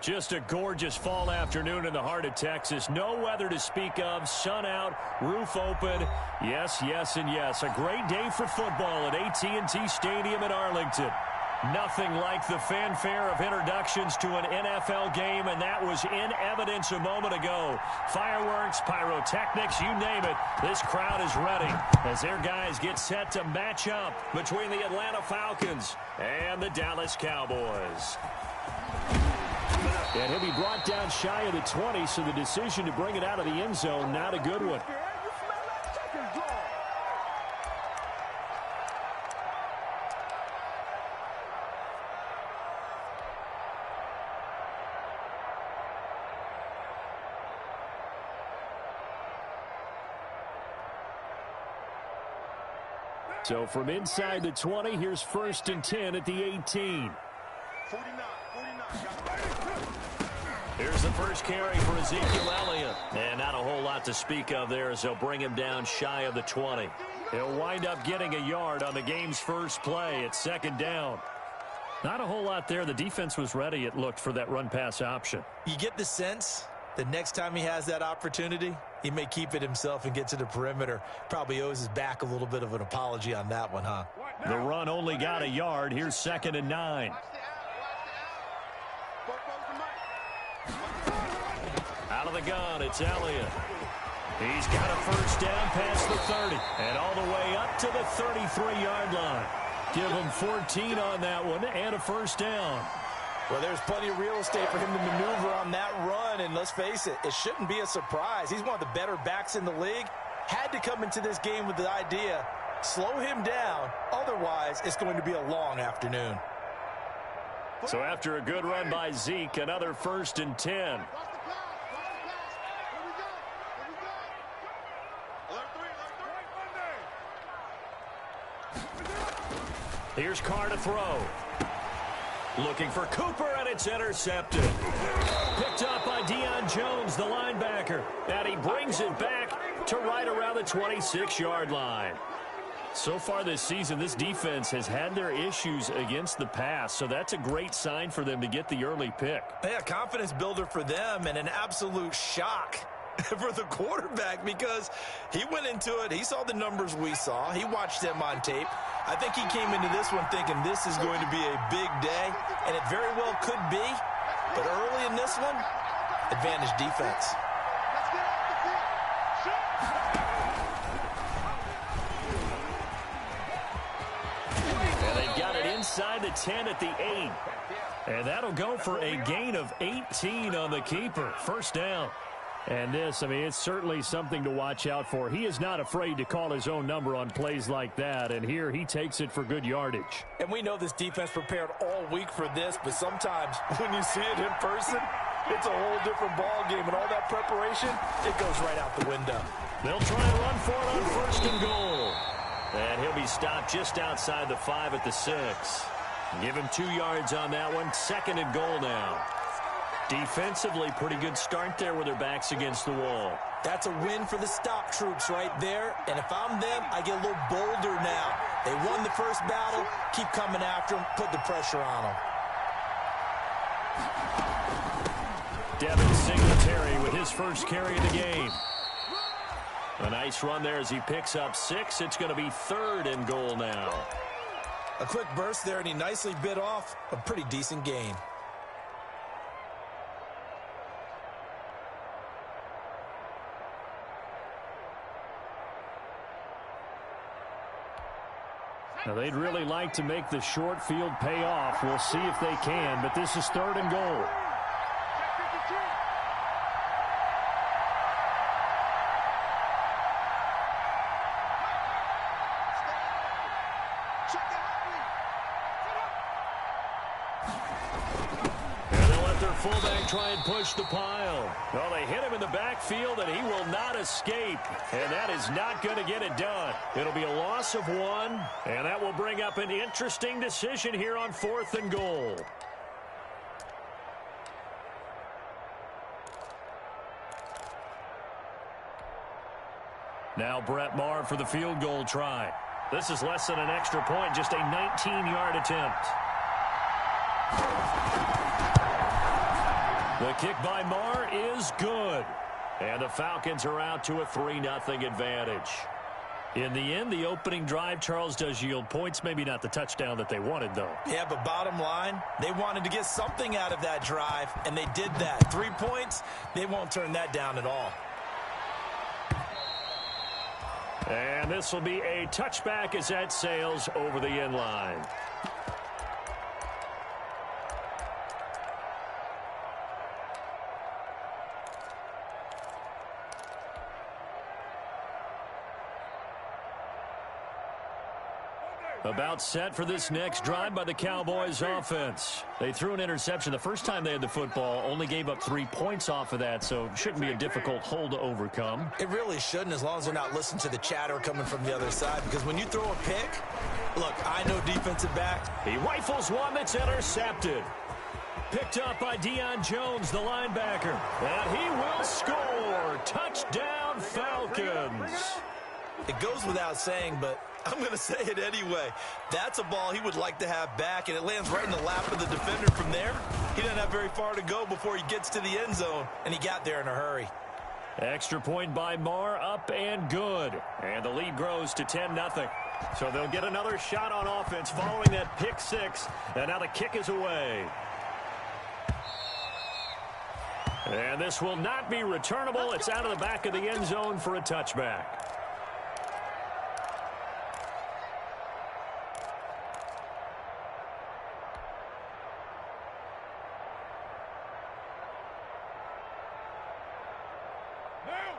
Just a gorgeous fall afternoon in the heart of Texas. No weather to speak of. Sun out, roof open. Yes, yes, and yes. A great day for football at AT&T Stadium in Arlington. Nothing like the fanfare of introductions to an NFL game, and that was in evidence a moment ago. Fireworks, pyrotechnics, you name it. This crowd is ready as their guys get set to match up between the Atlanta Falcons and the Dallas Cowboys. And he'll be brought down shy of the 20, so the decision to bring it out of the end zone, not a good one. So from inside the 20, here's 1st and 10 at the 18. 49. Here's the first carry for Ezekiel Elliott. And not a whole lot to speak of there as they'll bring him down shy of the 20. He'll wind up getting a yard on the game's first play at 2nd down. Not a whole lot there. The defense was ready, it looked, for that run-pass option. You get the sense that next time he has that opportunity, he may keep it himself and get to the perimeter. Probably owes his back a little bit of an apology on that one, huh? The run only got a yard. Here's 2nd and 9. Out of the gun, it's Elliott. He's got a first down past the 30 and all the way up to the 33-yard line. Give him 14 on that one and a first down. Well, there's plenty of real estate for him to maneuver on that run, and let's face it, it shouldn't be a surprise. He's one of the better backs in the league. Had to come into this game with the idea, slow him down, otherwise it's going to be a long afternoon. So after a good run by Zeke, another 1st and 10. Here's Carr to throw. Looking for Cooper, and it's intercepted. Picked up by Deion Jones, the linebacker. And he brings it back to right around the 26-yard line. So far this season, this defense has had their issues against the pass, so that's a great sign for them to get the early pick. Yeah, confidence builder for them, and an absolute shock for the quarterback because he went into it. He saw the numbers we saw. He watched them on tape. I think he came into this one thinking this is going to be a big day, and it very well could be. But early in this one, advantage defense. And they've got it inside the 10 at the 8. And that'll go for a gain of 18 on the keeper. First down. And this, I mean, it's certainly something to watch out for. He is not afraid to call his own number on plays like that, and here he takes it for good yardage. And we know this defense prepared all week for this, but sometimes when you see it in person, it's a whole different ball game, and all that preparation, it goes right out the window. They'll try and run for it on 1st and goal. And he'll be stopped just outside the 5 at the 6. Give him 2 yards on that one. 2nd and goal now. Defensively, pretty good start there with their backs against the wall. That's a win for the stop troops right there. And if I'm them, I get a little bolder now. They won the first battle. Keep coming after them. Put the pressure on them. Devin Singletary with his first carry of the game. A nice run there as he picks up 6. It's going to be 3rd and goal now. A quick burst there, and he nicely bit off a pretty decent gain. Now, they'd really like to make the short field pay off. We'll see if they can, but this is 3rd and goal. And they'll let their fullback try and push the pile. Well, they hit him in the backfield, and he will not escape. And that is not going to get it done. It'll be a loss of 1, and that will bring up an interesting decision here on 4th and goal. Now Brett Maher for the field goal try. This is less than an extra point, just a 19-yard attempt. The kick by Marr is good. And the Falcons are out to a 3-0 advantage. In the end, the opening drive, Charles, does yield points. Maybe not the touchdown that they wanted, though. Yeah, but bottom line, they wanted to get something out of that drive, and they did that. 3 points, they won't turn that down at all. And this will be a touchback as that sails over the end line. About set for this next drive by the Cowboys offense. They threw an interception the first time they had the football, only gave up 3 points off of that, so it shouldn't be a difficult hole to overcome. It really shouldn't, as long as they're not listening to the chatter coming from the other side, because when you throw a pick, look, I know defensive back. He rifles one that's intercepted. Picked up by Deion Jones, the linebacker. And he will score. Touchdown, Falcons. It goes without saying, but I'm going to say it anyway. That's a ball he would like to have back, and it lands right in the lap of the defender from there. He doesn't have very far to go before he gets to the end zone, and he got there in a hurry. Extra point by Marr, up and good. And the lead grows to 10-0. So they'll get another shot on offense following that pick six, and now the kick is away. And this will not be returnable. It's out of the back of the end zone for a touchback.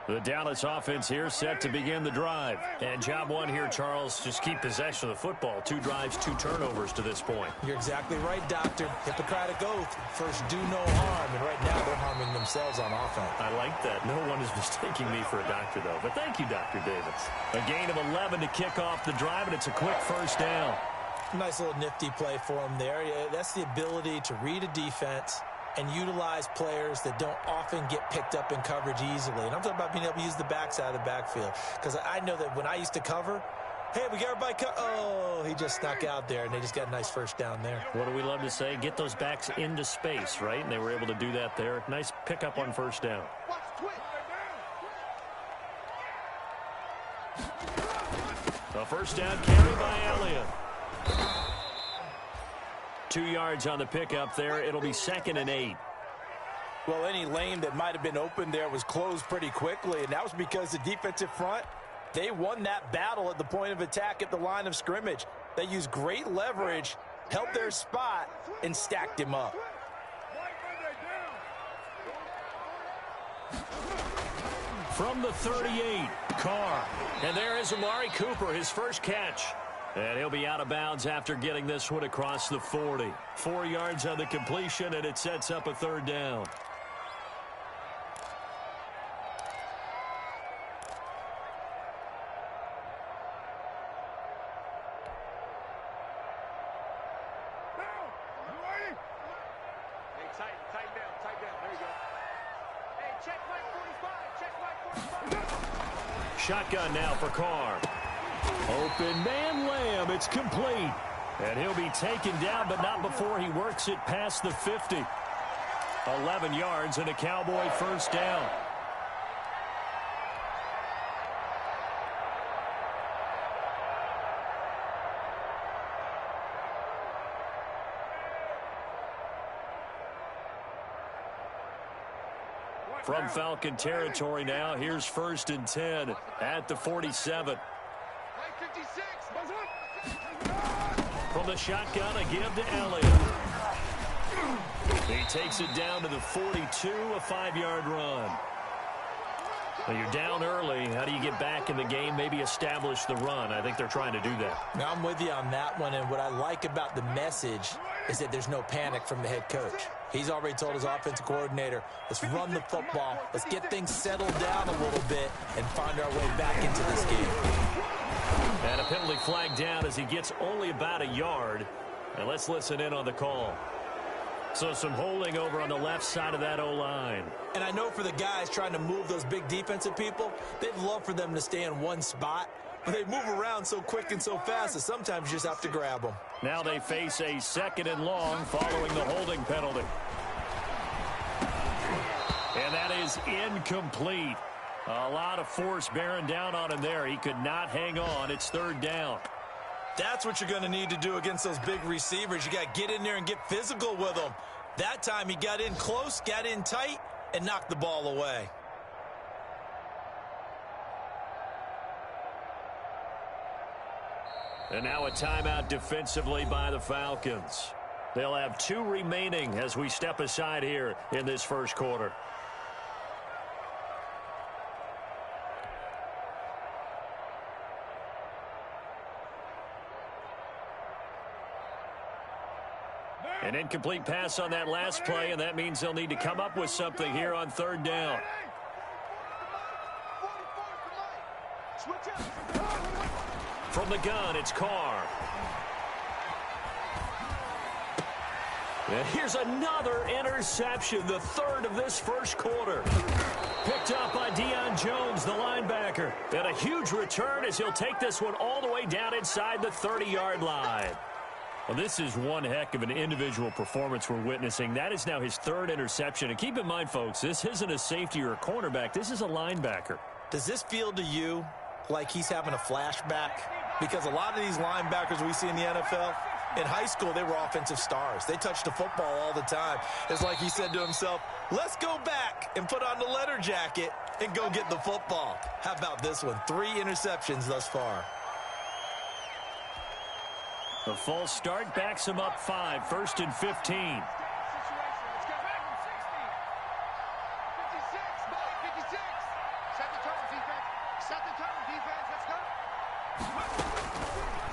The Dallas offense here set to begin the drive. And job one here, Charles, just keep possession of the football. 2 drives, 2 turnovers to this point. You're exactly right, Doctor. Hippocratic oath. First, do no harm. And right now, they're harming themselves on offense. I like that. No one is mistaking me for a doctor, though. But thank you, Dr. Davis. A gain of 11 to kick off the drive, and it's a quick first down. Nice little nifty play for him there. Yeah, that's the ability to read a defense and utilize players that don't often get picked up in coverage easily. And I'm talking about being able to use the backside of the backfield. Because I know that when I used to cover, hey, we got everybody oh, he just snuck out there, and they just got a nice first down there. What do we love to say? Get those backs into space, right? And they were able to do that there. Nice pickup on first down. A first down carry by Elliott. 2 yards on the pickup there. It'll be 2nd and 8. Well, any lane that might have been open there was closed pretty quickly, and that was because the defensive front, they won that battle at the point of attack at the line of scrimmage. They used great leverage, held their spot, and stacked him up. From the 38, Carr. And there is Amari Cooper, his first catch. And he'll be out of bounds after getting this one across the 40. 4 yards on the completion, and it sets up a third down. Shotgun now for Carr. Open man Lamb. It's complete. And he'll be taken down, but not before he works it past the 50. 11 yards and a Cowboy first down. From Falcon territory now, here's 1st and 10 at the 47. From the shotgun, a give to Elliott. He takes it down to the 42, a 5-yard run. Well, you're down early. How do you get back in the game, maybe establish the run? I think they're trying to do that. Now, I'm with you on that one, and what I like about the message is that there's no panic from the head coach. He's already told his offensive coordinator, let's run the football, let's get things settled down a little bit and find our way back into this game. And a penalty flag down as he gets only about a yard. And let's listen in on the call. So some holding over on the left side of that O-line. And I know for the guys trying to move those big defensive people, they'd love for them to stay in one spot. But they move around so quick and so fast that sometimes you just have to grab them. Now they face a 2nd and long following the holding penalty. is incomplete. A lot of force bearing down on him there. He could not hang on. It's third down. That's what you're going to need to do against those big receivers. You got to get in there and get physical with them. That time he got in close, got in tight, and knocked the ball away. And now a timeout defensively by the Falcons. They'll have 2 remaining as we step aside here in this first quarter. An incomplete pass on that last play, and that means they'll need to come up with something here on third down. From the gun, it's Carr. And here's another interception, the third of this first quarter. Picked up by Deion Jones, the linebacker. And a huge return as he'll take this one all the way down inside the 30-yard line. Well, this is one heck of an individual performance we're witnessing. That is now his 3rd interception. And keep in mind, folks, this isn't a safety or a cornerback. This is a linebacker. Does this feel to you like he's having a flashback? Because a lot of these linebackers we see in the NFL, in high school, they were offensive stars. They touched the football all the time. It's like he said to himself, let's go back and put on the letter jacket and go get the football. How about this one? 3 interceptions thus far. The false start backs him up 5, 1st and 15.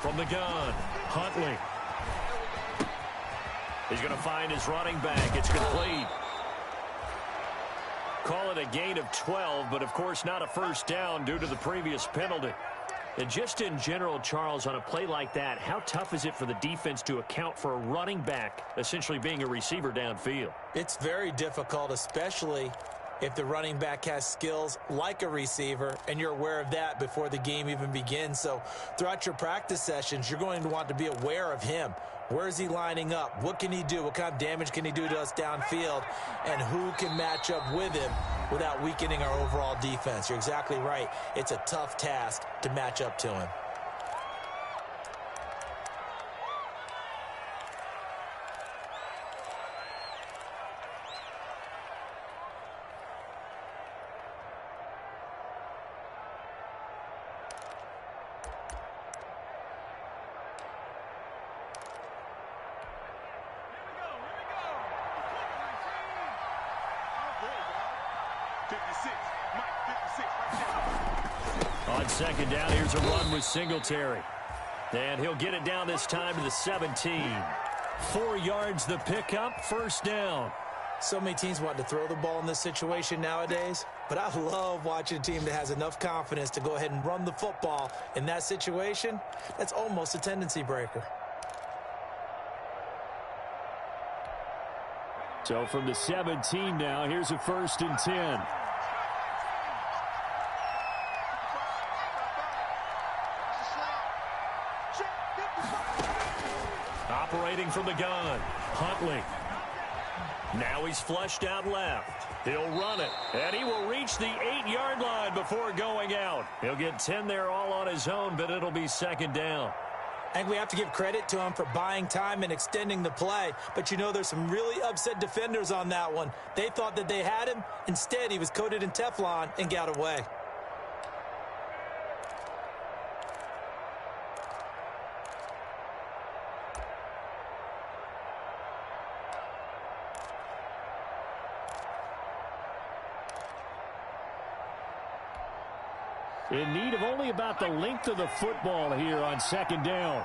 From the gun, Huntley. He's going to find his running back. It's complete. Call it a gain of 12, but of course not a first down due to the previous penalty. And just in general, Charles, on a play like that, how tough is it for the defense to account for a running back essentially being a receiver downfield? It's very difficult, especially if the running back has skills like a receiver, and you're aware of that before the game even begins. So throughout your practice sessions, you're going to want to be aware of him. Where is he lining up? What can he do? What kind of damage can he do to us downfield? And who can match up with him without weakening our overall defense? You're exactly right. It's a tough task to match up to him. On second down, here's a run with Singletary. And he'll get it down this time to the 17. 4 yards the pickup, first down. So many teams want to throw the ball in this situation nowadays, but I love watching a team that has enough confidence to go ahead and run the football in that situation. That's almost a tendency breaker. So from the 17 now, here's a 1st and 10. Operating from the gun, Huntley. Now he's flushed out left. He'll run it, and he will reach the 8-yard line before going out. He'll get 10 there all on his own, but it'll be second down. I think we have to give credit to him for buying time and extending the play. But, you know, there's some really upset defenders on that one. They thought that they had him. Instead, he was coated in Teflon and got away. In need of only about the length of the football here on second down.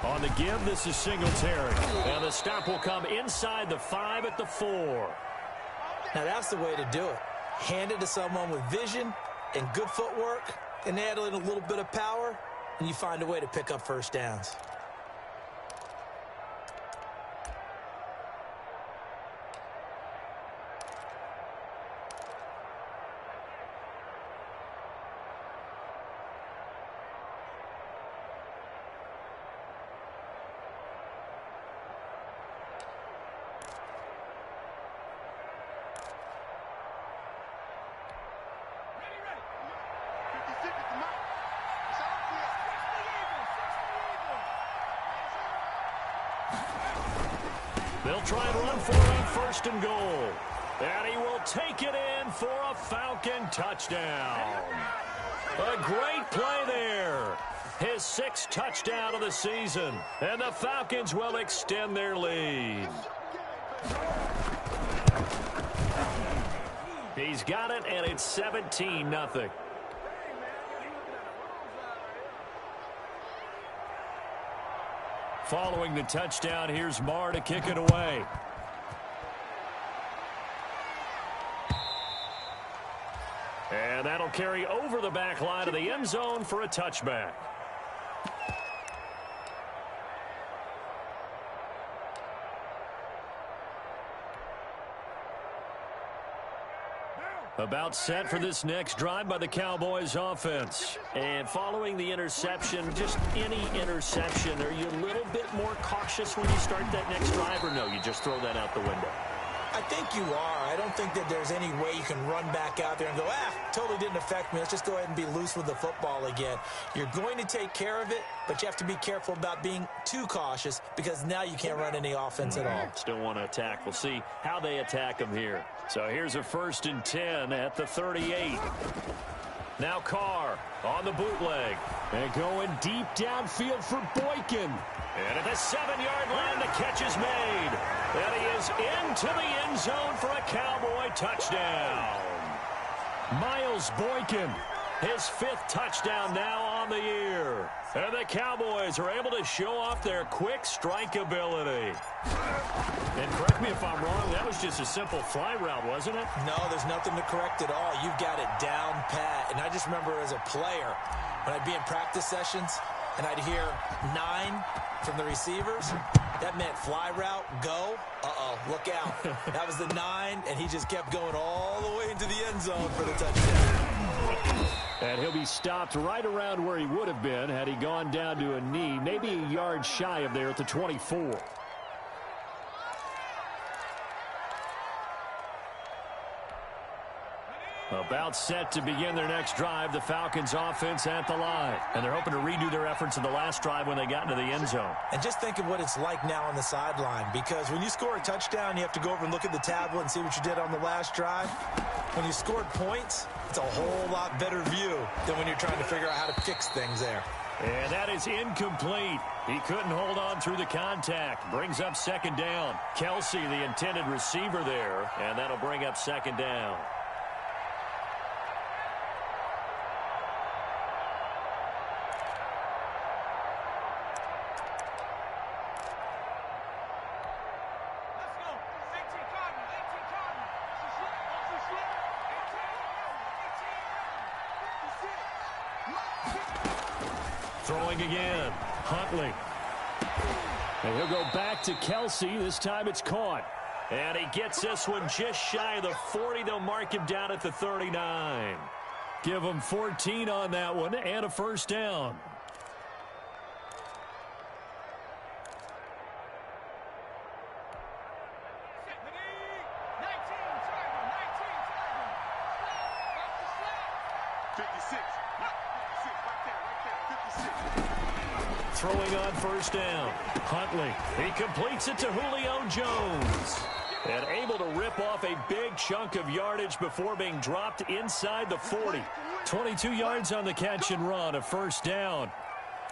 On the give, this is Singletary. And the stop will come inside the 5 at the 4. Now that's the way to do it. Hand it to someone with vision and good footwork, and add in a little bit of power, and you find a way to pick up first downs. They'll try and run for it on 1st and goal. And he will take it in for a Falcon touchdown. A great play there. His 6th touchdown of the season. And the Falcons will extend their lead. He's got it, and it's 17-0. Following the touchdown, here's Marr to kick it away. And that'll carry over the back line of the end zone for a touchback. About set for this next drive by the Cowboys offense. And following the interception, just any interception, are you a little bit more cautious when you start that next drive, or no, you just throw that out the window? I think you are. I don't think that there's any way you can run back out there and go, totally didn't affect me. Let's just go ahead and be loose with the football again. You're going to take care of it, but you have to be careful about being too cautious because now you can't run any offense at all. Still want to attack. We'll see how they attack them here. So here's a 1st and 10 at the 38. Now Carr on the bootleg. And going deep downfield for Boykin. And at the 7-yard line, the catch is made. And he is into the end zone for a Cowboy touchdown. Miles Boykin, his 5th touchdown now on the year. And the Cowboys are able to show off their quick strike ability. And correct me if I'm wrong, that was just a simple fly route, wasn't it? No, there's nothing to correct at all. You've got it down pat. And I just remember as a player, when I'd be in practice sessions and I'd hear 9 from the receivers, that meant fly route, go. Look out. That was the 9, and he just kept going all the way into the end zone for the touchdown. And he'll be stopped right around where he would have been had he gone down to a knee, maybe a yard shy of there at the 24. About set to begin their next drive, the Falcons offense at the line. And they're hoping to redo their efforts in the last drive when they got into the end zone. And just think of what it's like now on the sideline, because when you score a touchdown, you have to go over and look at the tablet and see what you did on the last drive. When you scored points, it's a whole lot better view than when you're trying to figure out how to fix things there. And that is incomplete. He couldn't hold on through the contact. Brings up 2nd down. Kelsey, the intended receiver there, and that'll bring up 2nd down. Throwing again, Huntley. And he'll go back to Kelsey. This time it's caught. And he gets this one just shy of the 40. They'll mark him down at the 39. Give him 14 on that one and a 1st down. Throwing on 1st down. Huntley. He completes it to Julio Jones. And able to rip off a big chunk of yardage before being dropped inside the 40. 22 yards on the catch and run, a 1st down.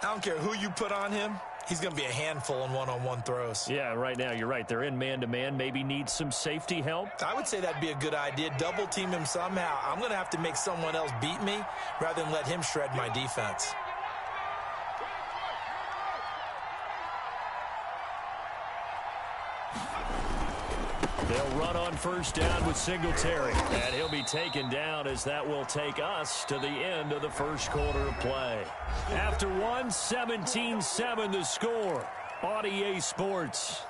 I don't care who you put on him. He's going to be a handful in one-on-one throws. Yeah, right now you're right. They're in man-to-man. Maybe need some safety help. I would say that'd be a good idea. Double team him somehow. I'm going to have to make someone else beat me rather than let him shred my defense. They'll run on 1st down with Singletary. And he'll be taken down as that will take us to the end of the 1st quarter of play. After 1, 17-7 the score on EA Sports.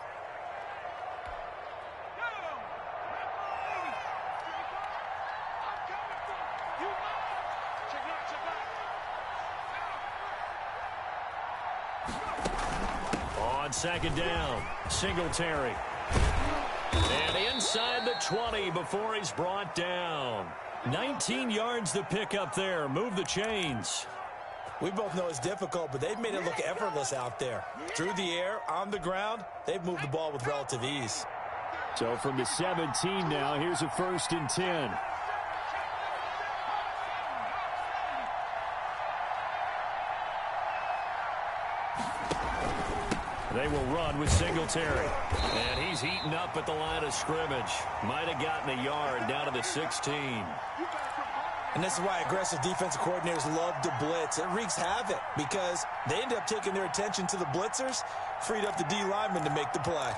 On 2nd down, Singletary. And inside the 20 before he's brought down. 19 yards to pick up there. Move the chains. We both know it's difficult, but they've made it look effortless out there. Through the air, on the ground, they've moved the ball with relative ease. So from the 17 now, here's a 1st and 10. They will run with Singletary. And he's heating up at the line of scrimmage. Might have gotten a yard down to the 16. And this is why aggressive defensive coordinators love to blitz. It wreaks havoc because they end up taking their attention to the blitzers, freed up the D lineman to make the play.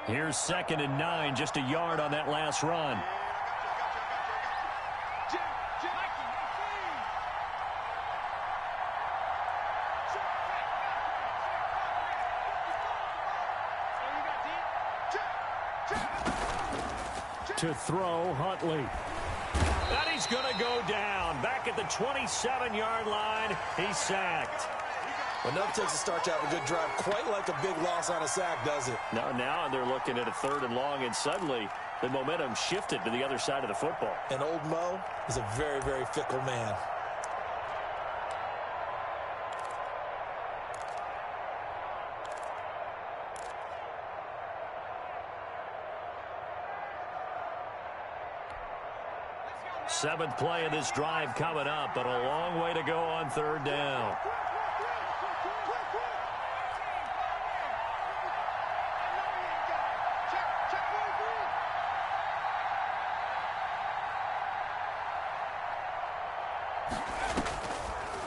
Here's 2nd and 9, just a yard on that last run. To throw, Huntley. And he's going to go down. Back at the 27-yard line, he's sacked. Well, nothing takes a start to have a good drive, quite like a big loss on a sack, does it? Now they're looking at a 3rd and long, and suddenly the momentum shifted to the other side of the football. And old Mo is a very, very fickle man. Seventh play of this drive coming up, but a long way to go on 3rd down.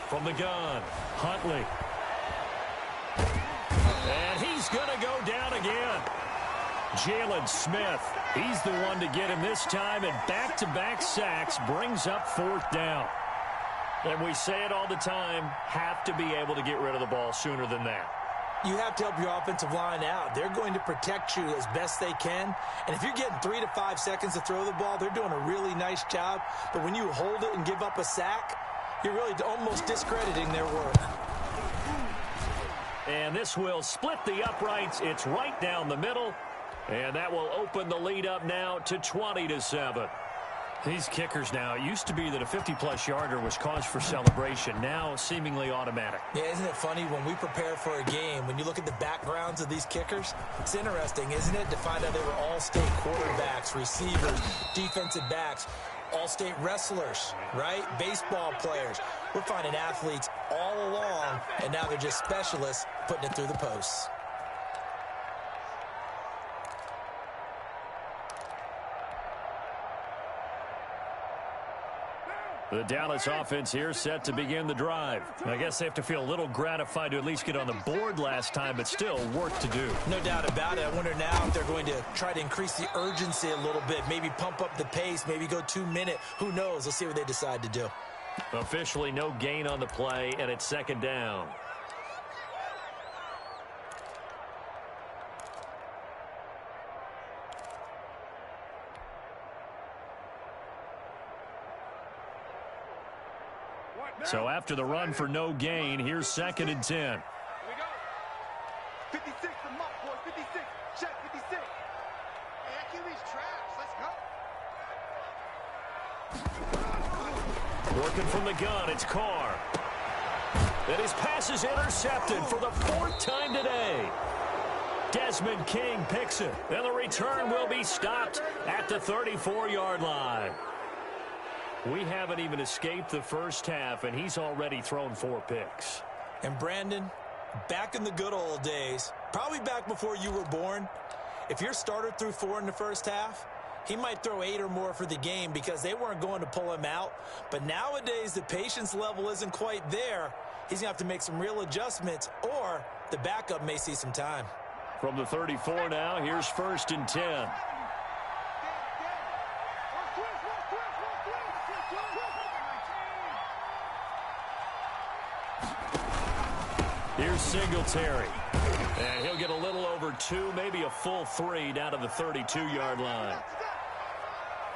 From the gun, Huntley. And he's going to go down again. Jalen Smith, he's the one to get him this time, and back-to-back sacks brings up 4th down. And we say it all the time, have to be able to get rid of the ball sooner than that. You have to help your offensive line out. They're going to protect you as best they can. And if you're getting 3 to 5 seconds to throw the ball, they're doing a really nice job. But when you hold it and give up a sack, you're really almost discrediting their work. And this will split the uprights. It's right down the middle. And that will open the lead up now to 20-7. These kickers now, it used to be that a 50-plus yarder was cause for celebration. Now seemingly automatic. Yeah, isn't it funny when we prepare for a game, when you look at the backgrounds of these kickers, it's interesting, isn't it, to find out they were all-state quarterbacks, receivers, defensive backs, all-state wrestlers, right? Baseball players. We're finding athletes all along, and now they're just specialists putting it through the posts. The Dallas offense here set to begin the drive. I guess they have to feel a little gratified to at least get on the board last time, but still work to do. No doubt about it. I wonder now if they're going to try to increase the urgency a little bit, maybe pump up the pace, maybe go 2-minute. Who knows? Let's see what they decide to do. Officially no gain on the play, and it's 2nd down. So after the run for no gain, here's 2nd and 10. Here we go. 56 from up, boys. 56. Check 56. Hey, that QB's trash. Let's go. Working from the gun, it's Carr. And his pass is intercepted for the 4th time today. Desmond King picks it. And the return will be stopped at the 34-yard line. We haven't even escaped the first half, and he's already thrown 4 picks. And Brandon, back in the good old days, probably back before you were born, if your starter threw 4 in the first half, he might throw 8 or more for the game because they weren't going to pull him out. But nowadays, the patience level isn't quite there. He's going to have to make some real adjustments, or the backup may see some time. From the 34 now, here's 1st and 10. Here's Singletary. And he'll get a little over 2, maybe a full 3 down to the 32-yard line.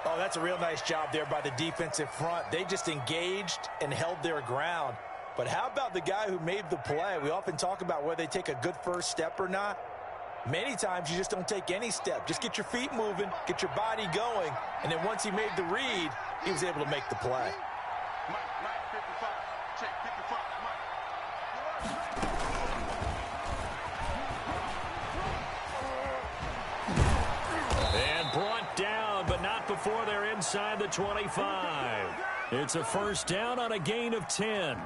Oh, that's a real nice job there by the defensive front. They just engaged and held their ground. But how about the guy who made the play? We often talk about whether they take a good first step or not. Many times you just don't take any step. Just get your feet moving, get your body going, and then once he made the read, he was able to make the play. Mike, 55. Check, 55. And brought down, but not before they're inside the 25. It's a first down on a gain of 10.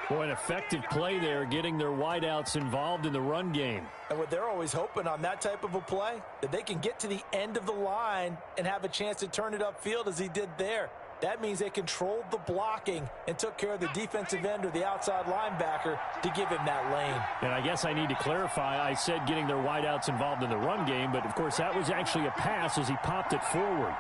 Boy, an effective play there, getting their wideouts involved in the run game. And what they're always hoping on that type of a play, that they can get to the end of the line and have a chance to turn it upfield as he did there. That means they controlled the blocking and took care of the defensive end or the outside linebacker to give him that lane. And I guess I need to clarify, I said getting their wideouts involved in the run game, but of course that was actually a pass as he popped it forward.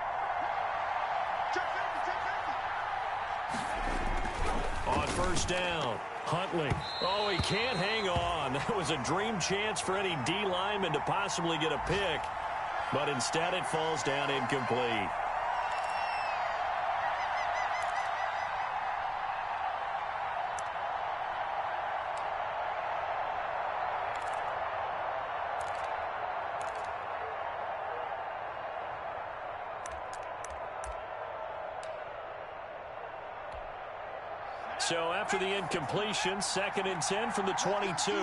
On first down, Huntley. Oh, he can't hang on. That was a dream chance for any D lineman to possibly get a pick, but instead it falls down incomplete. So after the incompletion, 2nd and 10 from the 22.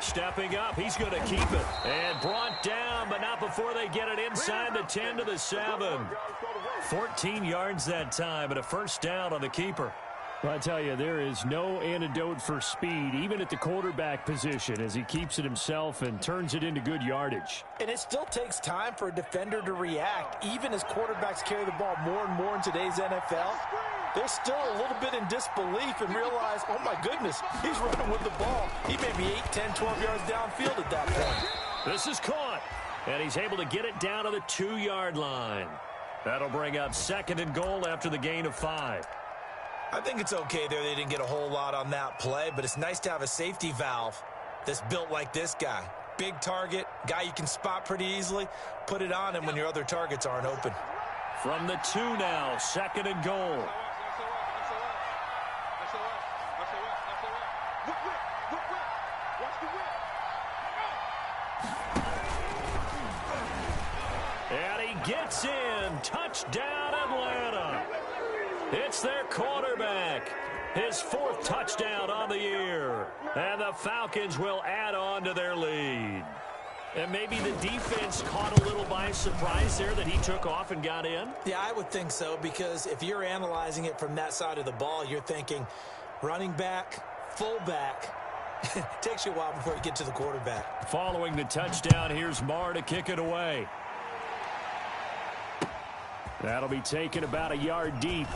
Stepping up, he's going to keep it. And brought down, but not before they get it inside the 10 to the 7. 14 yards that time, and a first down on the keeper. Well, I tell you, there is no antidote for speed, even at the quarterback position, as he keeps it himself and turns it into good yardage. And it still takes time for a defender to react, even as quarterbacks carry the ball more and more in today's NFL. They're still a little bit in disbelief and realize, oh my goodness, he's running with the ball. He may be 8, 10, 12 yards downfield at that point. This is caught, and he's able to get it down to the 2-yard line. That'll bring up 2nd and goal after the gain of 5. I think it's okay there. They didn't get a whole lot on that play, but it's nice to have a safety valve that's built like this guy. Big target, guy you can spot pretty easily. Put it on him when your other targets aren't open. From the 2 now, 2nd and goal. And he gets in. Touchdown, Atlanta. It's their quarterback. His 4th touchdown on the year. And the Falcons will add on to their lead. And maybe the defense caught a little by surprise there that he took off and got in? Yeah, I would think so, because if you're analyzing it from that side of the ball, you're thinking running back, fullback. It takes you a while before you get to the quarterback. Following the touchdown, here's Marr to kick it away. That'll be taken about a yard deep.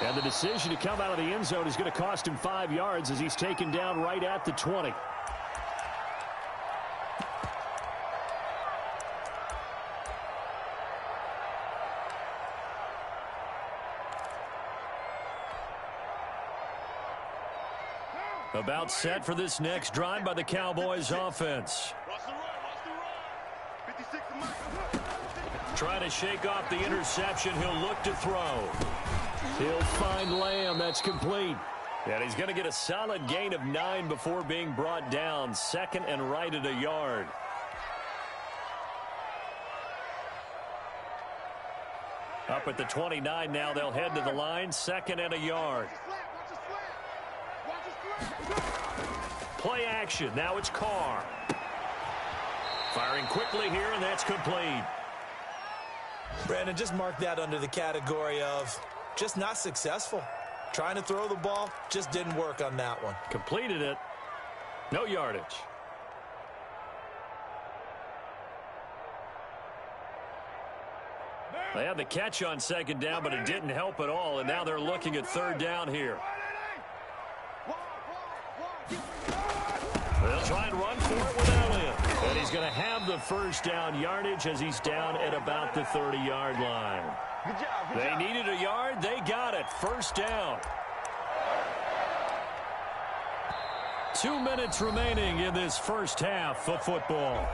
And the decision to come out of the end zone is going to cost him 5 yards as he's taken down right at the 20. About set for this next drive by the Cowboys offense. Trying to shake off the interception. He'll look to throw. He'll find Lamb. That's complete. And he's going to get a solid gain of 9 before being brought down. 2nd and right at a yard. Up at the 29 now. They'll head to the line. 2nd and a yard. Play action. Now it's Carr. Firing quickly here, and that's complete. Brandon, just mark that under the category of just not successful. Trying to throw the ball, just didn't work on that one. Completed it. No yardage. They had the catch on 2nd down, but it didn't help at all, and now they're looking at 3rd down here. They'll try and run for it without him. And he's going to have the first down yardage as he's down at about the 30-yard line. They needed a yard. They got it. First down. 2 minutes remaining in this first half of football.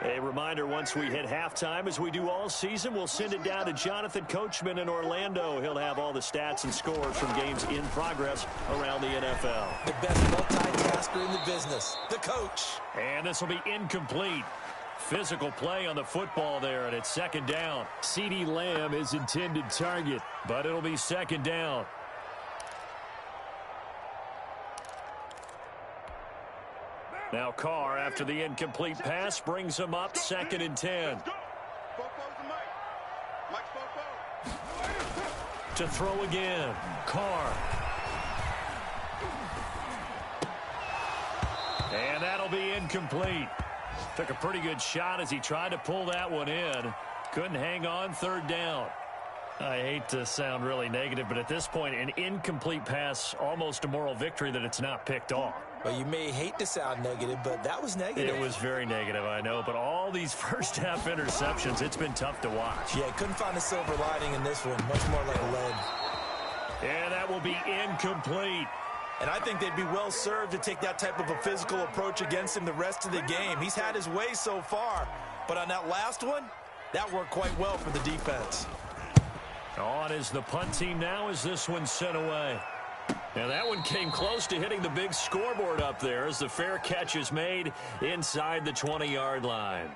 A reminder, once we hit halftime, as we do all season, we'll send it down to Jonathan Coachman in Orlando. He'll have all the stats and scores from games in progress around the NFL. The best multitasker in the business, the coach. And this will be incomplete. Physical play on the football there, and it's second down. CeeDee Lamb is intended target, but it'll be second down. Now Carr, after the incomplete pass, brings him up 2nd and 10. To throw again, Carr. And that'll be incomplete. Took a pretty good shot as he tried to pull that one in. Couldn't hang on, 3rd down. I hate to sound really negative, but at this point, an incomplete pass, almost a moral victory that it's not picked off. Well, you may hate to sound negative, but that was negative. It was very negative, I know, but all these first-half interceptions, it's been tough to watch. Yeah, couldn't find a silver lining in this one. Much more like lead. And that will be incomplete. And I think they'd be well served to take that type of a physical approach against him the rest of the game. He's had his way so far, but on that last one, that worked quite well for the defense. On is the punt team now as this one's sent away. Now that one came close to hitting the big scoreboard up there as the fair catch is made inside the 20-yard line.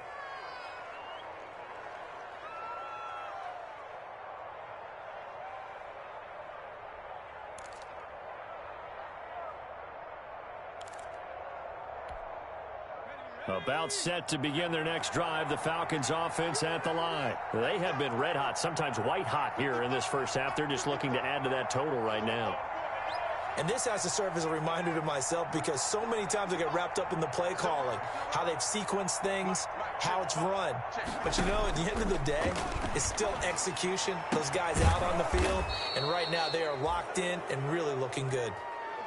About set to begin their next drive, the Falcons offense at the line. They have been red hot, sometimes white hot here in this first half. They're just looking to add to that total right now. And this has to serve as a reminder to myself because so many times I get wrapped up in the play calling, how they've sequenced things, how it's run. But you know, at the end of the day, it's still execution. Those guys out on the field, and right now they are locked in and really looking good.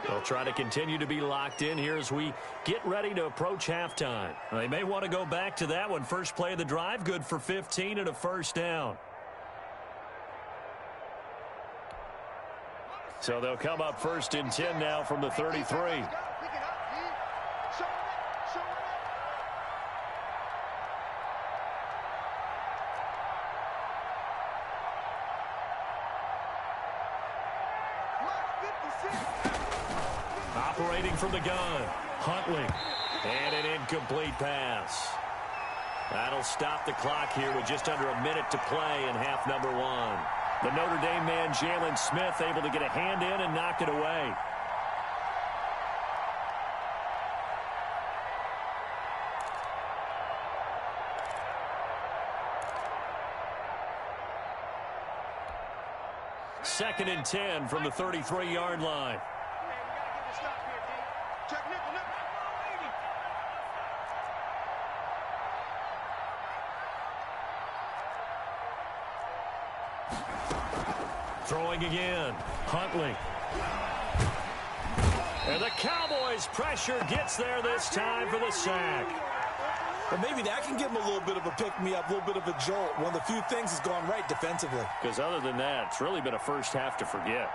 They'll try to continue to be locked in here as we get ready to approach halftime. They may want to go back to that one. First play of the drive, good for 15 and a first down. So they'll come up 1st and 10 now from the 33. Operating from the gun, Huntley, and an incomplete pass. That'll stop the clock here with just under a minute to play in half number 1. The Notre Dame man, Jalen Smith, able to get a hand in and knock it away. Second and 10 from the 33-yard line. Throwing again, Huntley. And the Cowboys' pressure gets there this time for the sack. Well, maybe that can give them a little bit of a pick-me-up, a little bit of a jolt. One of the few things has gone right defensively. Because other than that, it's really been a first half to forget.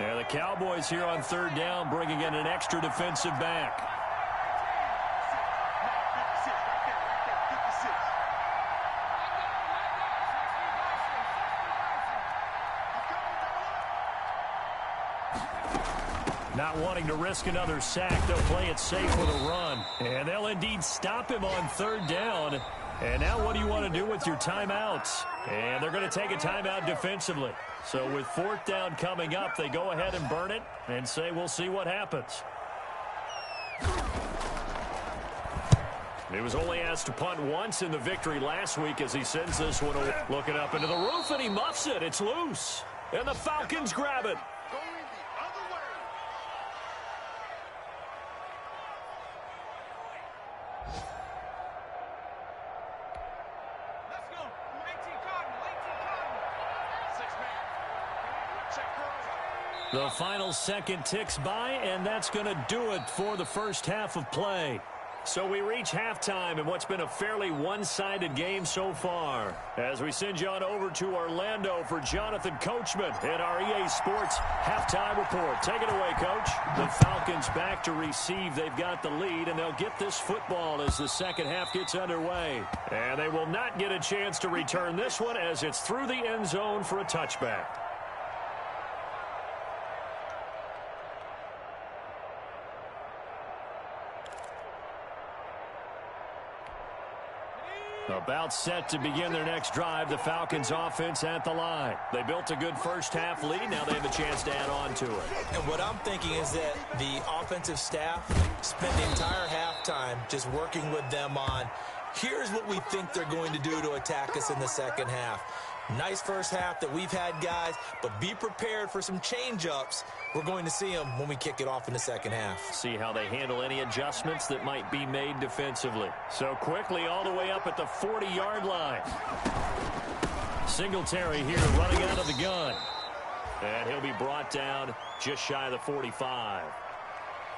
Yeah, the Cowboys here on 3rd down, bringing in an extra defensive back. Not wanting to risk another sack, they'll play it safe with a run. And they'll indeed stop him on 3rd down. And now what do you want to do with your timeouts? And they're going to take a timeout defensively. So with 4th down coming up, they go ahead and burn it and say we'll see what happens. He was only asked to punt once in the victory last week as he sends this one away. Looking up into the roof, and he muffs it. It's loose. And the Falcons grab it. The final second ticks by, and that's going to do it for the first half of play. So we reach halftime in what's been a fairly one-sided game so far. As we send you on over to Orlando for Jonathan Coachman in our EA Sports Halftime Report. Take it away, Coach. The Falcons back to receive. They've got the lead, and they'll get this football as the second half gets underway. And they will not get a chance to return this one as it's through the end zone for a touchback. About set to begin their next drive, the Falcons offense at the line. They built a good first half lead. Now they have a chance to add on to it. And what I'm thinking is that the offensive staff spent the entire halftime just working with them on, here's what we think they're going to do to attack us in the second half. Nice first half that we've had, guys, but be prepared for some change-ups. We're going to see them when we kick it off in the second half. See how they handle any adjustments that might be made defensively. So quickly all the way up at the 40-yard line. Singletary here running out of the gun. And he'll be brought down just shy of the 45.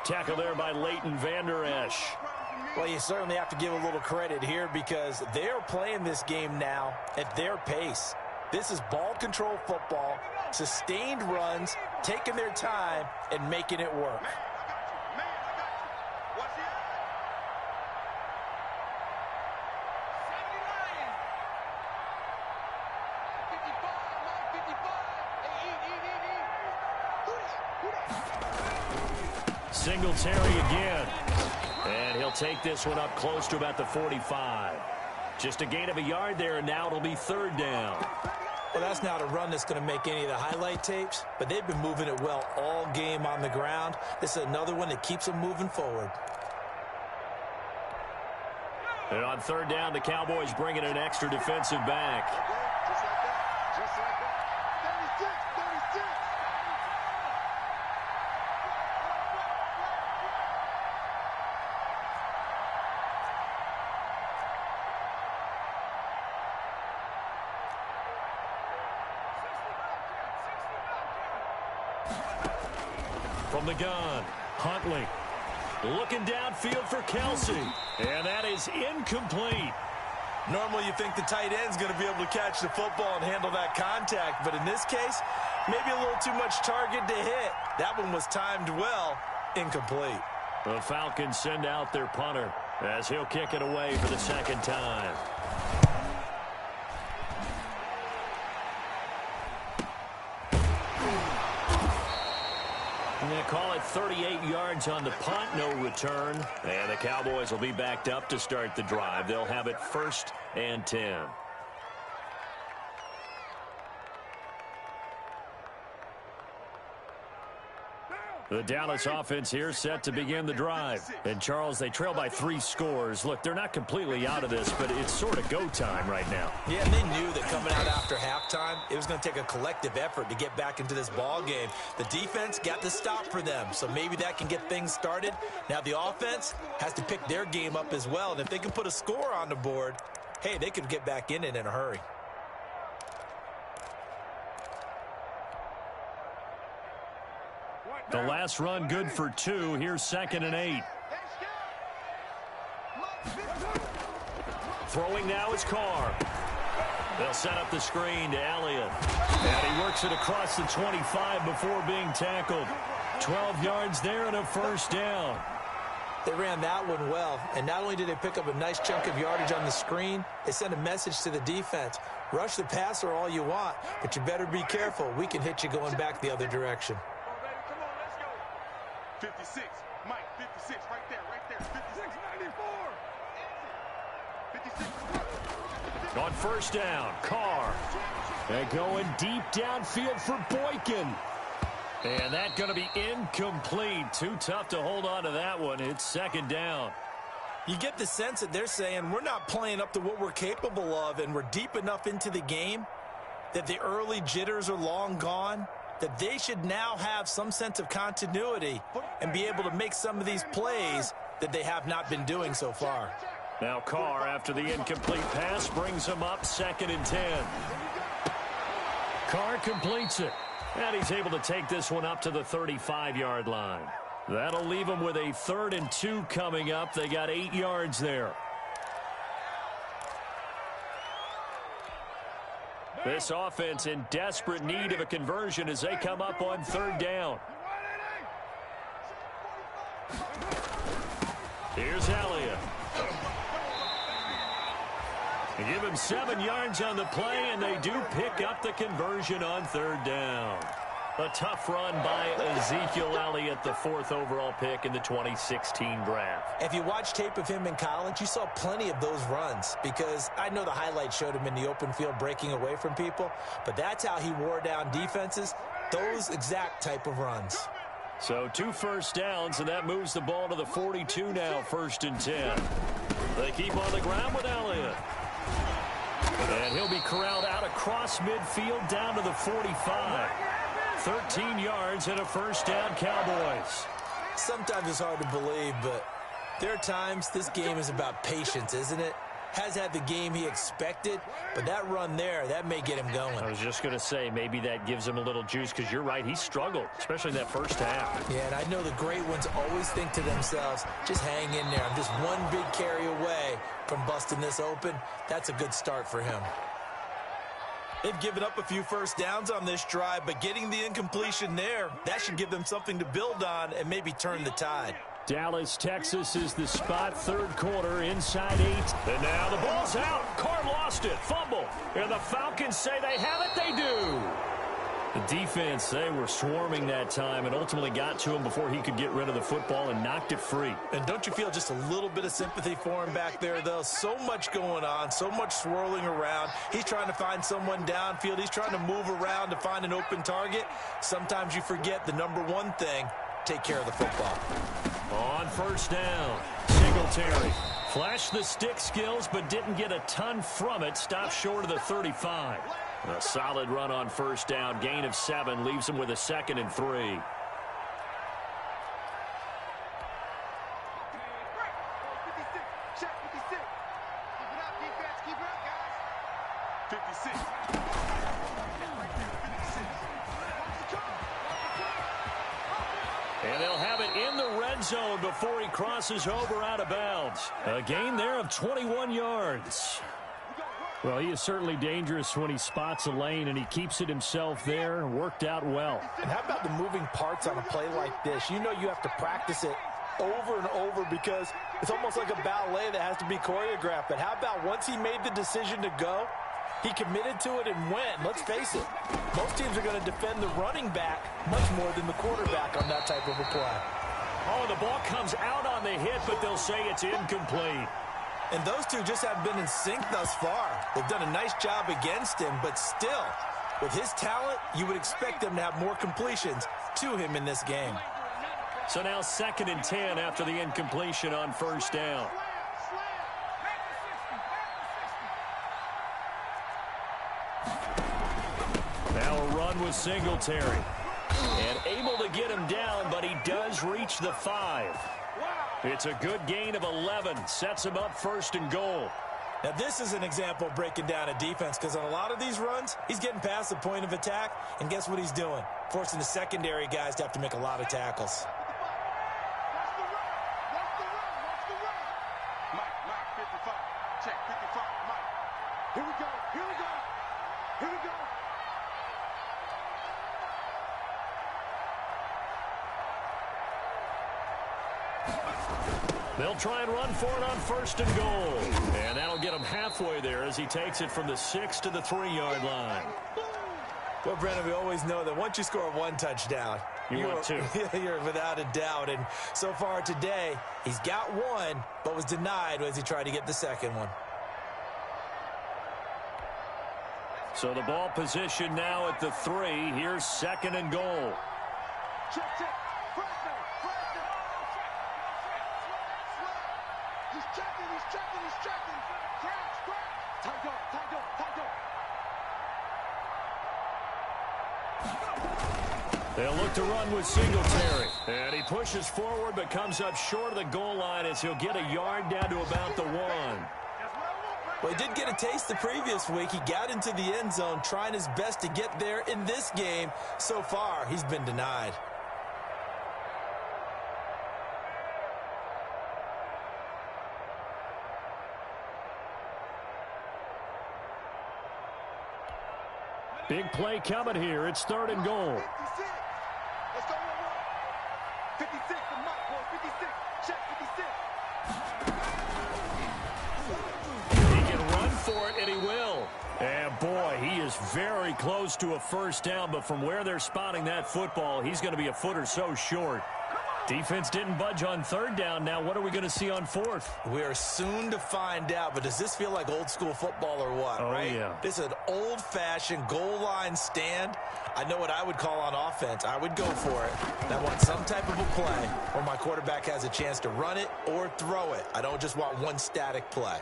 Tackle there by Leighton Vander Esch. Well, you certainly have to give a little credit here because they're playing this game now at their pace. This is ball control football, sustained runs, taking their time, and making it work. Singletary again. And he'll take this one up close to about the 45. Just a gain of a yard there, and now it'll be third down. Well, that's not a run that's going to make any of the highlight tapes, but they've been moving it well all game on the ground. This is another one that keeps them moving forward. And on third down, the Cowboys bring in an extra defensive back. Just like that. Just like that. 36, 36. From the gun, Huntley looking downfield for Kelsey. And that is incomplete. Normally you think the tight end's going to be able to catch the football and handle that contact, but in this case, maybe a little too much target to hit. That one was timed well, incomplete. The Falcons send out their punter as he'll kick it away for the second time. They call it 38 yards on the punt, no return. And the Cowboys will be backed up to start the drive. They'll have it 1st and 10. The Dallas offense here set to begin the drive. And, Charles, they trail by 3 scores. Look, they're not completely out of this, but it's sort of go time right now. Yeah, and they knew that coming out after halftime, it was going to take a collective effort to get back into this ball game. The defense got the stop for them, so maybe that can get things started. Now the offense has to pick their game up as well, and if they can put a score on the board, hey, they could get back in it in a hurry. The last run good for 2. Here's 2nd and 8. Throwing now is Carr. They'll set up the screen to Elliott. And he works it across the 25 before being tackled. 12 yards there and a first down. They ran that one well, and not only did they pick up a nice chunk of yardage on the screen, they sent a message to the defense. Rush the passer all you want, but you better be careful. We can hit you going back the other direction. 56, Mike, 56, right there, 56, 94. 56. On first down, Carr. And going deep downfield for Boykin. And that going to be incomplete. Too tough to hold on to that one. It's 2nd down. You get the sense that they're saying we're not playing up to what we're capable of, and we're deep enough into the game that the early jitters are long gone, that they should now have some sense of continuity and be able to make some of these plays that they have not been doing so far. Now Carr, after the incomplete pass, brings him up 2nd and 10. Carr completes it. And he's able to take this one up to the 35-yard line. That'll leave them with a 3rd and 2 coming up. They got 8 yards there. This offense in desperate need of a conversion as they come up on 3rd down. Here's Elliott. They give him 7 yards on the play, and they do pick up the conversion on 3rd down. A tough run by Ezekiel Elliott, the 4th overall pick in the 2016 draft. If you watch tape of him in college, you saw plenty of those runs because I know the highlights showed him in the open field breaking away from people, but that's how he wore down defenses, those exact type of runs. So 2 first downs, and that moves the ball to the 42 now, 1st and 10. They keep on the ground with Elliott. And he'll be corralled out across midfield down to the 45. 13 yards and a 1st down, Cowboys. Sometimes it's hard to believe, but there are times this game is about patience, isn't it? Has had the game he expected, but that run there, that may get him going. I was just going to say, maybe that gives him a little juice because you're right, he struggled, especially in that 1st half. Yeah, and I know the great ones always think to themselves, just hang in there. I'm just one big carry away from busting this open. That's a good start for him. They've given up a few first downs on this drive, but getting the incompletion there, that should give them something to build on and maybe turn the tide. Dallas, Texas is the spot, 3rd quarter, inside 8. And now the ball's out. Carr lost it, fumble. And the Falcons say they have it, they do. The defense, they were swarming that time and ultimately got to him before he could get rid of the football and knocked it free. And don't you feel just a little bit of sympathy for him back there, though? So much going on, so much swirling around. He's trying to find someone downfield. He's trying to move around to find an open target. Sometimes you forget the number one thing, take care of the football. On 1st down, Singletary flashed the stick skills but didn't get a ton from it. Stopped short of the 35. A solid run on 1st down. Gain of 7 leaves him with a 2nd and 3. 56. Check 56. Keep it up, defense. Keep it up, guys. 56. And they'll have it in the red zone before he crosses over out of bounds. A gain there of 21 yards. Well, he is certainly dangerous when he spots a lane, and he keeps it himself there. Worked out well. And how about the moving parts on a play like this? You know you have to practice it over and over because it's almost like a ballet that has to be choreographed. But how about once he made the decision to go, he committed to it and went. Let's face it, most teams are going to defend the running back much more than the quarterback on that type of a play. Oh, the ball comes out on the hit, but they'll say it's incomplete. And those two just haven't been in sync thus far. They've done a nice job against him, but still, with his talent, you would expect them to have more completions to him in this game. So now 2nd and 10 after the incompletion on 1st down. Now a run with Singletary. And able to get him down, but he does reach the 5. It's a good gain of 11. Sets him up 1st and goal. Now, this is an example of breaking down a defense because on a lot of these runs, he's getting past the point of attack, and guess what he's doing? Forcing the secondary guys to have to make a lot of tackles. Mike, 55. Check 55. Mike. Here we go. Here we go. Here we go. They'll try and run for it on 1st and goal. And that'll get him halfway there as he takes it from the 6 to the 3-yard line. Well, Brennan, we always know that once you score one touchdown, you want two. You're without a doubt. And so far today, he's got one, but was denied as he tried to get the second one. So the ball position now at the 3. Here's 2nd and goal. Check. Fresno. He's checking. Crash. Tight go. They'll look to run with Singletary. And he pushes forward but comes up short of the goal line as he'll get a yard down to about the 1. Well, he did get a taste the previous week. He got into the end zone trying his best to get there in this game. So far, he's been denied. Big play coming here. It's 3rd and goal. 56. Let's go. 56 to Mike, boys. 56. Check 56. He can run for it, and he will. And, boy, he is very close to a first down, but from where they're spotting that football, he's going to be a foot or so short. Defense didn't budge on 3rd down. Now what are we going to see on 4th? We are soon to find out, but does this feel like old school football or what, right? Yeah. This is an old-fashioned goal line stand. I know what I would call on offense. I would go for it. I want some type of a play where my quarterback has a chance to run it or throw it. I don't just want one static play.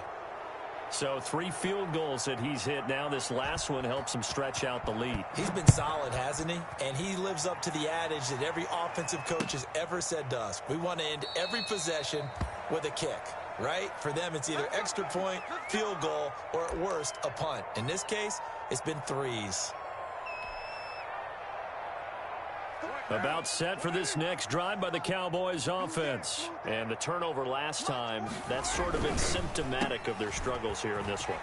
So 3 field goals that he's hit now. This last one helps him stretch out the lead. He's been solid, hasn't he? And he lives up to the adage that every offensive coach has ever said to us. We want to end every possession with a kick, right? For them, it's either extra point, field goal, or at worst, a punt. In this case, it's been 3s. About set for this next drive by the Cowboys offense. And the turnover last time, that's sort of been symptomatic of their struggles here in this one.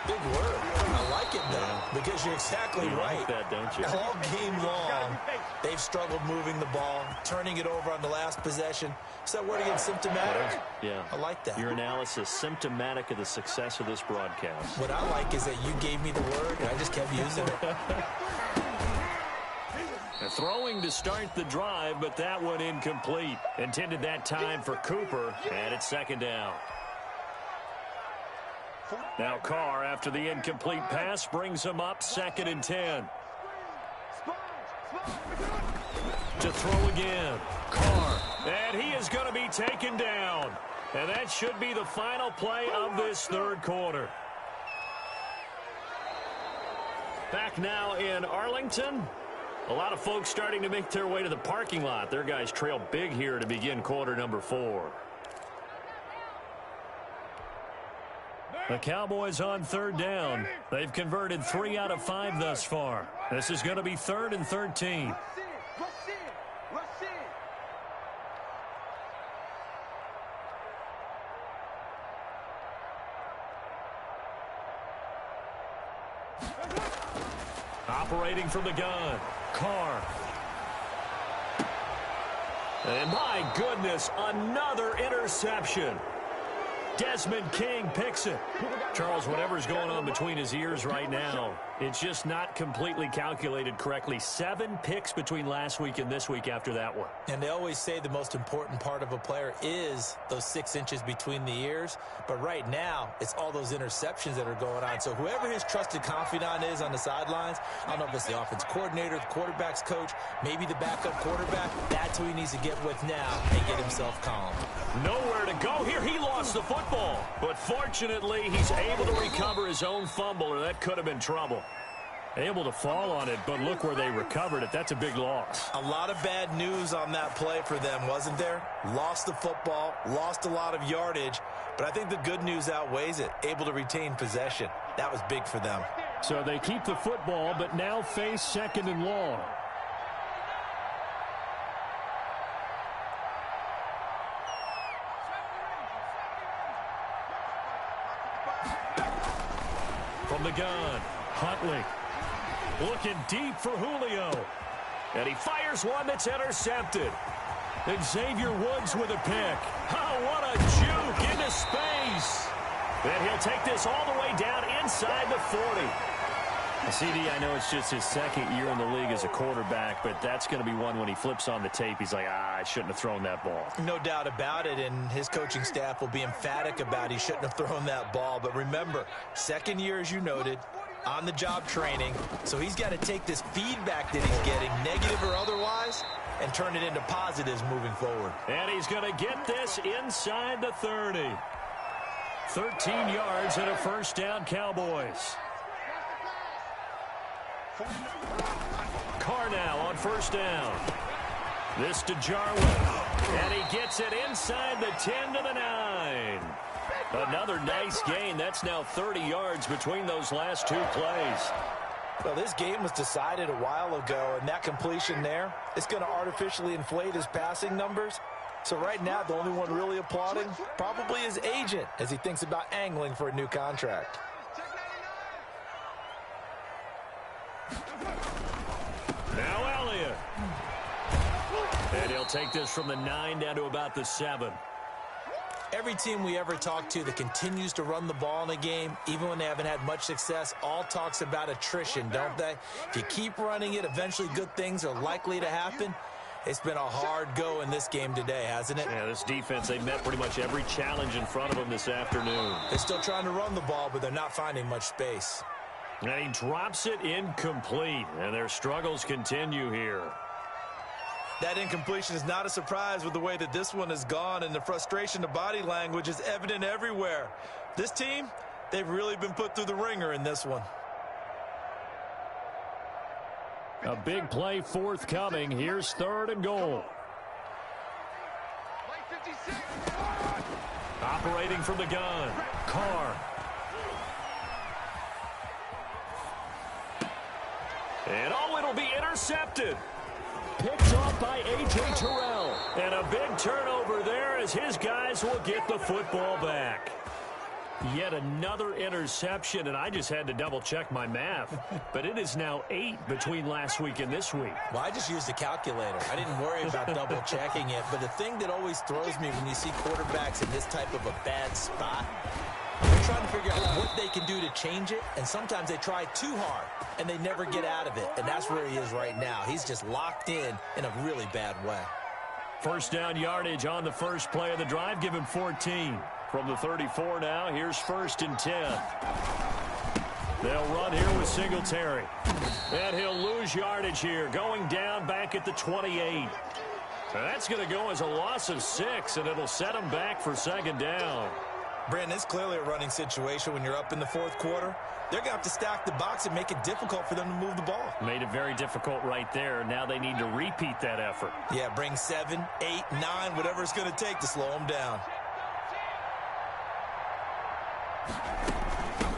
Big word. I like it, though, because you're exactly right. Like that, don't you? All game long, they've struggled moving the ball, turning it over on the last possession. Is that word again, symptomatic? Yeah. I like that. Your analysis, symptomatic of the success of this broadcast. What I like is that you gave me the word, and I just kept using it. Throwing to start the drive, but that one incomplete. Intended that time for Cooper, and it's 2nd down. Now Carr, after the incomplete pass, brings him up 2nd and 10. To throw again. Carr, and he is going to be taken down. And that should be the final play of this 3rd quarter. Back now in Arlington. A lot of folks starting to make their way to the parking lot. Their guys trail big here to begin quarter number 4. The Cowboys on 3rd down. They've converted 3 out of 5 thus far. This is going to be 3rd and 13. Operating from the gun, Carr. And my goodness, another interception. Desmond King picks it. Charles, whatever's going on between his ears right now, it's just not completely calculated correctly. 7 picks between last week and this week after that one. And they always say the most important part of a player is those 6 inches between the ears. But right now, it's all those interceptions that are going on. So whoever his trusted confidant is on the sidelines, I don't know if it's the offense coordinator, the quarterback's coach, maybe the backup quarterback, that's who he needs to get with now and get himself calm. Nowhere to go here. He lost the football. But fortunately, he's able to recover his own fumble, or that could have been trouble. Able to fall on it, but look where they recovered it. That's a big loss. A lot of bad news on that play for them, wasn't there? Lost the football, lost a lot of yardage, but I think the good news outweighs it. Able to retain possession. That was big for them. So they keep the football, but now face 2nd and long. From the gun, Huntley. Looking deep for Julio. And he fires one that's intercepted. Xavier Woods with a pick. Oh, what a juke into space. And he'll take this all the way down inside the 40. CD, I know it's just his 2nd year in the league as a quarterback, but that's going to be one when he flips on the tape. He's like, I shouldn't have thrown that ball. No doubt about it, and his coaching staff will be emphatic about he shouldn't have thrown that ball. But remember, 2nd year, as you noted, on-the-job training, so he's got to take this feedback that he's getting, negative or otherwise, and turn it into positives moving forward. And he's going to get this inside the 30. 13 yards and a first down, Cowboys. Carr now on first down. This to Jarwin. And he gets it inside the 10 to the 9. Another nice gain. That's now 30 yards between those last 2 plays. Well, this game was decided a while ago, and that completion there, it's going to artificially inflate his passing numbers. So right now, the only one really applauding probably his agent as he thinks about angling for a new contract. And he'll take this from the 9 down to about the 7. Every team we ever talk to that continues to run the ball in a game, even when they haven't had much success, all talks about attrition, don't they? If you keep running it, eventually good things are likely to happen. It's been a hard go in this game today, hasn't it? Yeah, this defense, they met pretty much every challenge in front of them this afternoon. They're still trying to run the ball, but they're not finding much space. And he drops it incomplete, and their struggles continue here. That incompletion is not a surprise with the way that this one has gone, and the frustration of body language is evident everywhere. This team, they've really been put through the ringer in this one. A big play forthcoming. Here's 3rd and goal. Operating from the gun, Carr. And it'll be intercepted. Picked off by A.J. Terrell. And a big turnover there as his guys will get the football back. Yet another interception, and I just had to double-check my math. But it is now 8 between last week and this week. Well, I just used a calculator. I didn't worry about double-checking it. But the thing that always throws me when you see quarterbacks in this type of a bad spot, they're trying to figure out what they can do to change it, and sometimes they try too hard, and they never get out of it. And that's where he is right now. He's just locked in a really bad way. First down yardage on the first play of the drive. Give him 14. From the 34 now, here's 1st and 10. They'll run here with Singletary. And he'll lose yardage here, going down back at the 28. That's going to go as a loss of 6, and it'll set him back for 2nd down. Brandon, it's clearly a running situation when you're up in the 4th quarter. They're going to have to stack the box and make it difficult for them to move the ball. Made it very difficult right there. Now they need to repeat that effort. Yeah, bring 7, 8, 9, whatever it's going to take to slow them down.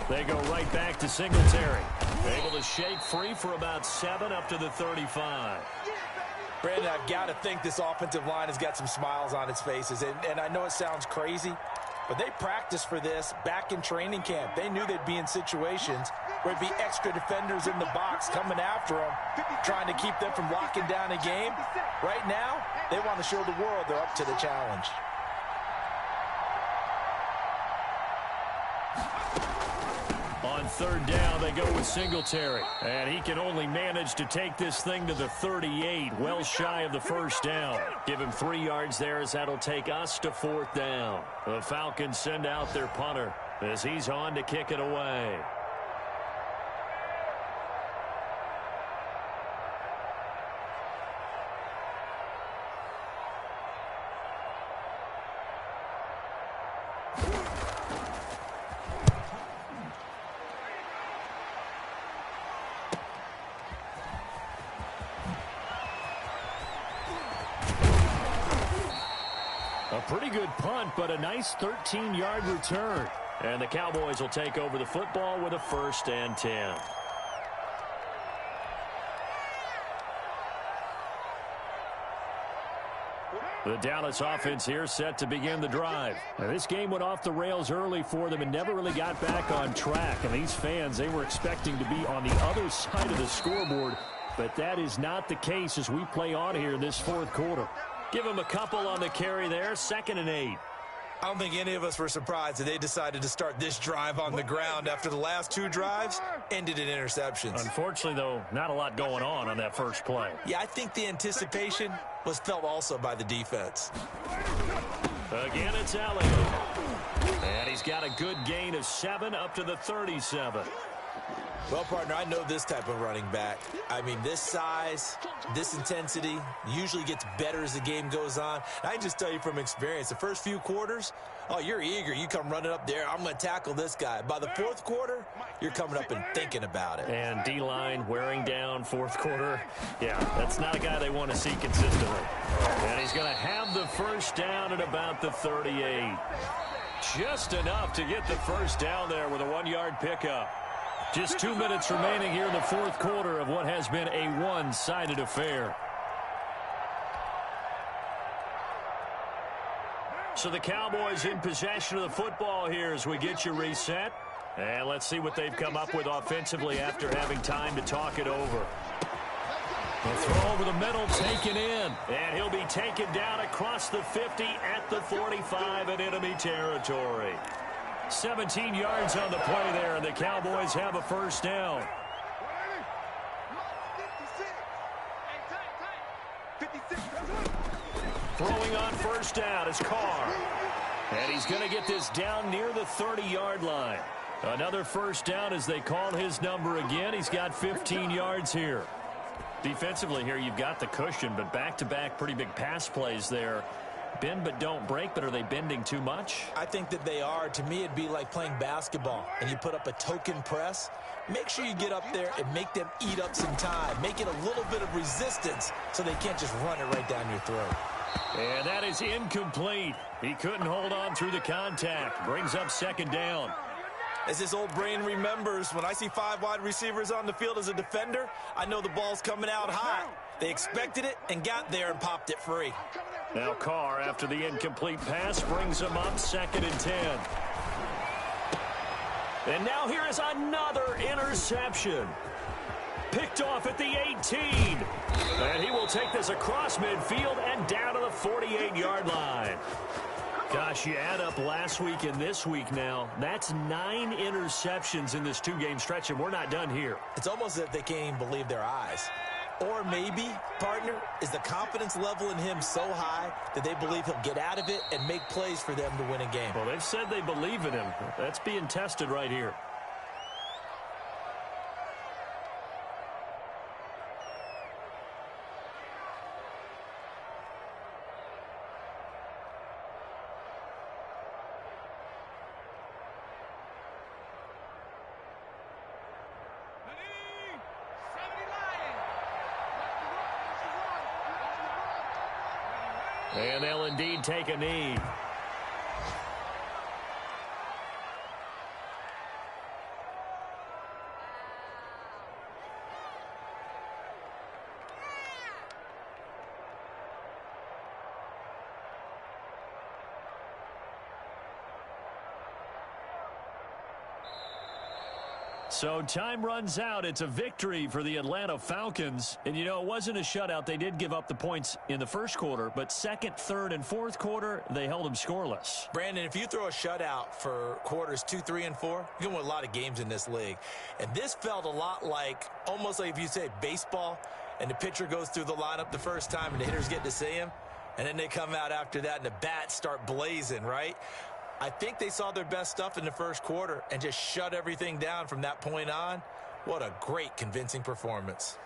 They go right back to Singletary. Able to shake free for about 7 up to the 35. Brandon, I've got to think this offensive line has got some smiles on its faces. And I know it sounds crazy, but they practiced for this back in training camp. They knew they'd be in situations where it'd be extra defenders in the box coming after them, trying to keep them from locking down a game. Right now, they want to show the world they're up to the challenge. On 3rd down, they go with Singletary. And he can only manage to take this thing to the 38, well shy of the 1st down. Give him 3 yards there as that'll take us to 4th down. The Falcons send out their punter as he's on to kick it away. Pretty good punt, but a nice 13-yard return. And the Cowboys will take over the football with a 1st and 10. The Dallas offense here set to begin the drive. Now, this game went off the rails early for them and never really got back on track. And these fans, they were expecting to be on the other side of the scoreboard. But that is not the case as we play on here in this 4th quarter. Give him a couple on the carry there, 2nd and 8. I don't think any of us were surprised that they decided to start this drive on the ground after the last 2 drives ended in interceptions. Unfortunately, though, not a lot going on that first play. Yeah, I think the anticipation was felt also by the defense. Again, it's Elliott. And he's got a good gain of 7 up to the 37. Well, partner, I know this type of running back. I mean, this size, this intensity usually gets better as the game goes on. And I just tell you from experience, the first few quarters, oh, you're eager. You come running up there, I'm going to tackle this guy. By the 4th quarter, you're coming up and thinking about it. And D-line wearing down 4th quarter. Yeah, that's not a guy they want to see consistently. And he's going to have the 1st down at about the 38. Just enough to get the 1st down there with a 1-yard pickup. Just 2 minutes remaining here in the 4th quarter of what has been a one-sided affair. So the Cowboys in possession of the football here as we get you reset. And let's see what they've come up with offensively after having time to talk it over. The throw over the middle, taken in. And he'll be taken down across the 50 at the 45 in enemy territory. 17 yards on the play there, and the Cowboys have a first down. 56. Throwing on first down is Carr. And he's going to get this down near the 30-yard line. Another first down as they call his number again. He's got 15 yards here. Defensively here, you've got the cushion, but back-to-back pretty big pass plays there. Bend but don't break, but are they bending too much? I think that they are. To me, it'd be like playing basketball, and you put up a token press. Make sure you get up there and make them eat up some time. Make it a little bit of resistance so they can't just run it right down your throat. And that is incomplete. He couldn't hold on through the contact. Brings up second down. As his old brain remembers, when I see 5 wide receivers on the field as a defender, I know the ball's coming out hot. They expected it and got there and popped it free. Now Carr, after the incomplete pass, brings him up second and 10. And now here is another interception. Picked off at the 18. And he will take this across midfield and down to the 48-yard line. Gosh, you add up last week and this week now. That's 9 interceptions in this 2-game stretch, and we're not done here. It's almost as if they can't even believe their eyes. Or maybe, partner, is the confidence level in him so high that they believe he'll get out of it and make plays for them to win a game. Well, they've said they believe in him. That's being tested right here. And they'll indeed take a knee. So time runs out. It's a victory for the Atlanta Falcons. And, you know, it wasn't a shutout. They did give up the points in the first quarter, but second, third, and fourth quarter, they held them scoreless. Brandon, if you throw a shutout for quarters 2, 3, and 4, you can win a lot of games in this league. And this felt a lot like, almost like if you say baseball, and the pitcher goes through the lineup the first time and the hitters get to see him, and then they come out after that and the bats start blazing, right? I think they saw their best stuff in the first quarter and just shut everything down from that point on. What a great, convincing performance.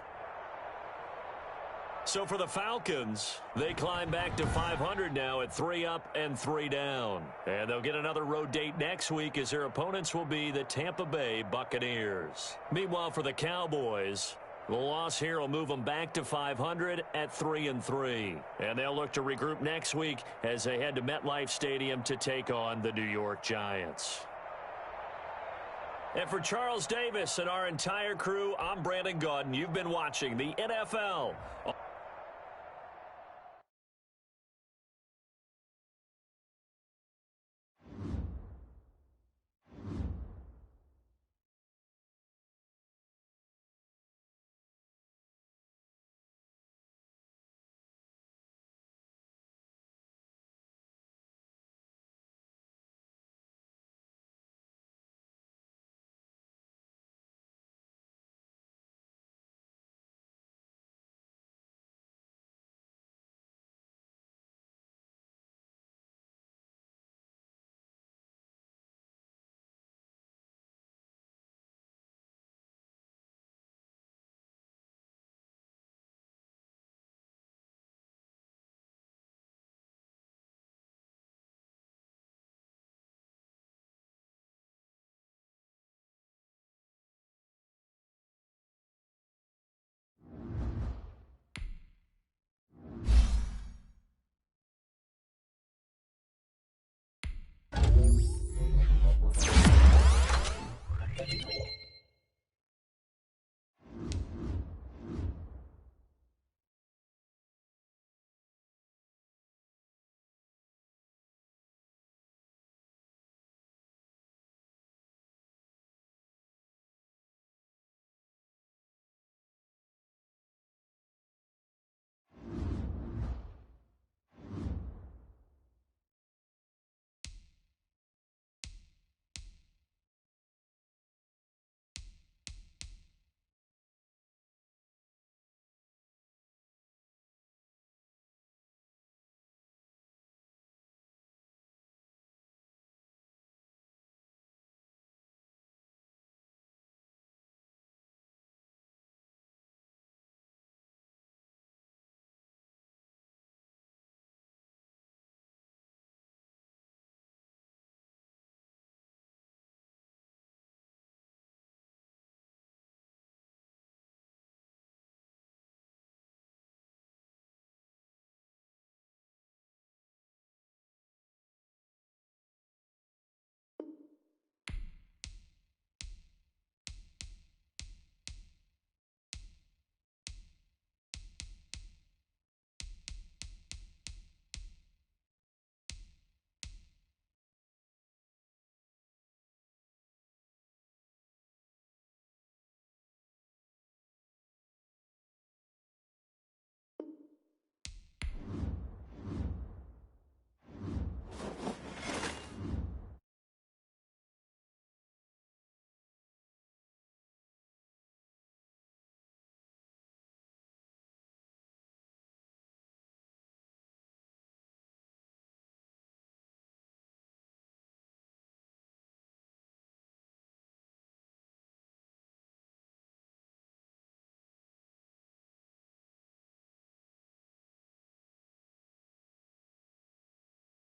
So for the Falcons, they climb back to 500 now at 3 up and 3 down. And they'll get another road date next week as their opponents will be the Tampa Bay Buccaneers. Meanwhile, for the Cowboys, the loss here will move them back to 500 at 3-3. And they'll look to regroup next week as they head to MetLife Stadium to take on the New York Giants. And for Charles Davis and our entire crew, I'm Brandon Gaudin. You've been watching the NFL